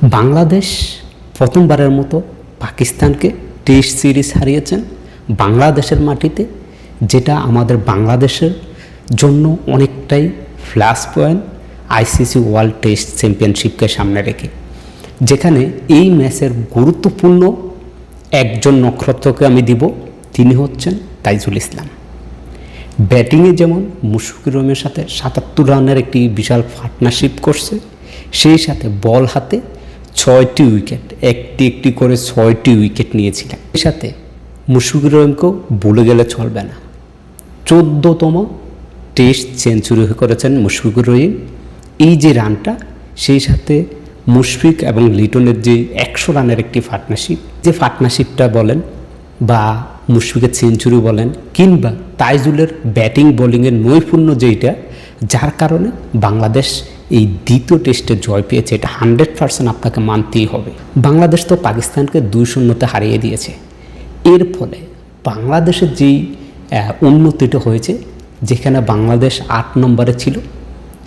বাংলাদেশ প্রথমবারের মতো পাকিস্তানকে টেস্ট সিরিজ হারিয়েছেন বাংলাদেশের মাটিতে, যেটা আমাদের বাংলাদেশের জন্য অনেকটাই plus point ICC world test চ্যাম্পিয়নশিপকে সামনে রেখে। যেখানে এই ম্যাচের গুরুত্বপূর্ণ একজন নক্ষত্রকে আমি দিব, তিনি হচ্ছেন তাইজুল ইসলাম। ব্যাটিংয়ে যেমন মুশফিকুর রহিমের সাথে ৭৭ রানের একটি বিশাল পার্টনারশিপ করছে, সেই সাথে বল হাতে ৬টি উইকেট, একটি একটি করে ৬টি উইকেট নিয়েছিলেন। এর সাথে মুশফিকুর রহিমকেও ভুলে গেলে চলবে না, ১৪তম টেস্ট সেঞ্চুরি করেছেন মুশফিকুর রহিম। এই যে রানটা, সেই সাথে মুশফিক এবং লিটনের যে ১০০ রানের একটি পার্টনারশিপ, যে পার্টনারশিপটা বলেন বা মুশফিকের সেঞ্চুরি বলেন কিংবা তাইজুলের ব্যাটিং বোলিংয়ের নৈপুণ্য যেইটা, যার কারণে বাংলাদেশ এই দ্বিতীয় টেস্টে জয় পেয়েছে, এটা 100% আপনাকে মানতেই হবে। বাংলাদেশ তো পাকিস্তানকে ২-০তে হারিয়ে দিয়েছে। এর ফলে বাংলাদেশের যেই উন্নতিটা হয়েছে, যেখানে বাংলাদেশ ৮ নম্বরে ছিল,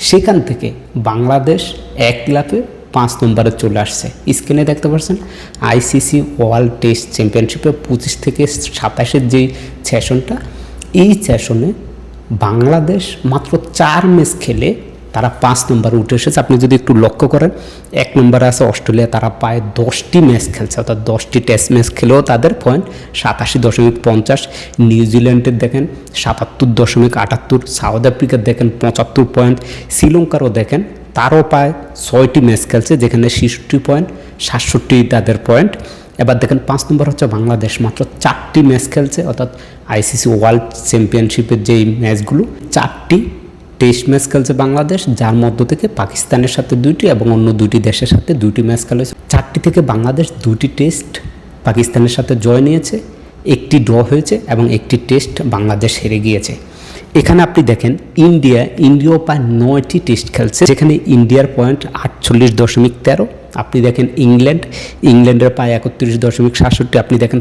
সেখান থেকে বাংলাদেশ ১ লাফে ৫ নম্বরে চলে আসছে। স্ক্রিনে দেখতে পাচ্ছেন আইসিসি ওয়ার্ল্ড টেস্ট চ্যাম্পিয়নশিপে ২৫ থেকে ২৭-এর যেই সেশনটা, এই সেশনে বাংলাদেশ মাত্র ৪ ম্যাচ খেলে তারা ৫ নম্বরে উঠে এসেছে। আপনি যদি একটু লক্ষ্য করেন, ১ নম্বরে আছে অস্ট্রেলিয়া, তারা প্রায় ১০টি ম্যাচ খেলছে, অর্থাৎ 10টি টেস্ট ম্যাচ খেলেও তাদের পয়েন্ট ৮৭.৫০। নিউজিল্যান্ডের দেখেন ৭৭.৭৮, সাউথ আফ্রিকার দেখেন ৭৫ পয়েন্ট, শ্রীলঙ্কারও দেখেন তারও প্রায় ৬টি ম্যাচ খেলছে, যেখানে ৬৬ পয়েন্ট, ৬৭ তাদের পয়েন্ট। এবার দেখেন ৫ নম্বর হচ্ছে বাংলাদেশ, মাত্র 4টি ম্যাচ খেলছে, অর্থাৎ আইসিসি ওয়ার্ল্ড চ্যাম্পিয়নশিপের যেই ম্যাচগুলো, 4টি টেস্ট ম্যাচ খেলছে বাংলাদেশ, যার মধ্য থেকে পাকিস্তানের সাথে 2টি এবং অন্য 2টি দেশের সাথে 2টি ম্যাচ খেলেছে। 4টি থেকে বাংলাদেশ 2টি টেস্ট পাকিস্তানের সাথে জয় নিয়েছে, একটি ড্র হয়েছে এবং একটি টেস্ট বাংলাদেশ হেরে গিয়েছে। এখানে আপনি দেখেন ইন্ডিয়াও প্রায় 9টি টেস্ট খেলছে, যেখানে ইন্ডিয়ার পয়েন্ট 48.13। আপনি দেখেন ইংল্যান্ডের প্রায় 31.67। আপনি দেখেন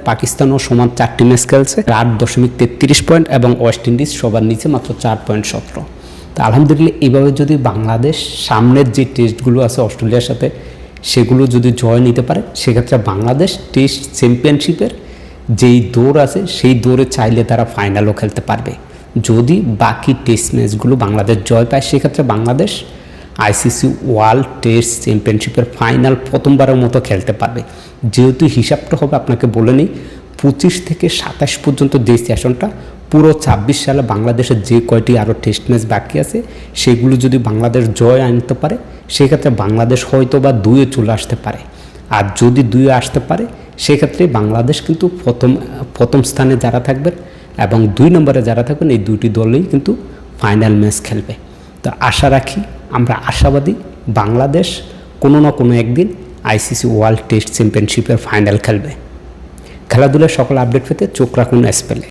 পাকিস্তানও সমান 4টি ম্যাচ খেলছে, 8.33 পয়েন্ট, এবং ওয়েস্ট ইন্ডিজ সবার নিচে মাত্র 4.17। তো আলহামদুলিল্লাহ, এইভাবে যদি বাংলাদেশ সামনের যে টেস্টগুলো আছে অস্ট্রেলিয়ার সাথে, সেগুলো যদি জয় নিতে পারে, সেক্ষেত্রে বাংলাদেশ টেস্ট চ্যাম্পিয়নশিপের যেই দৌড় আছে, সেই দৌড়ে চাইলে তারা ফাইনালও খেলতে পারবে। যদি বাকি টেস্ট ম্যাচগুলো বাংলাদেশ জয় পায়, সেক্ষেত্রে বাংলাদেশ আইসিসি ওয়ার্ল্ড টেস্ট চ্যাম্পিয়নশিপের ফাইনাল প্রথমবারের মতো খেলতে পারবে। যেহেতু হিসাবটা হবে, আপনাকে বলে নিই, 25 থেকে 27 পর্যন্ত যে সেশনটা, পুরো 26 সালে বাংলাদেশের যে কয়টি আরও টেস্ট ম্যাচ বাকি আছে, সেগুলো যদি বাংলাদেশ জয় আনতে পারে, সেক্ষেত্রে বাংলাদেশ হয়তো বা 2-এ চলে আসতে পারে। আর যদি 2-এ আসতে পারে, সেক্ষেত্রে বাংলাদেশ কিন্তু প্রথম স্থানে যারা থাকবেন এবং 2 নম্বরে যারা থাকবেন, এই 2টি দলই কিন্তু ফাইনাল ম্যাচ খেলবে। তো আশা রাখি, আমরা আশাবাদী, বাংলাদেশ কোনো না কোনো একদিন আইসিসি ওয়ার্ল্ড টেস্ট চ্যাম্পিয়নশিপের ফাইনাল খেলবে। খেলাধুলার সকল আপডেট পেতে চোখ রাখুন এসপেলে।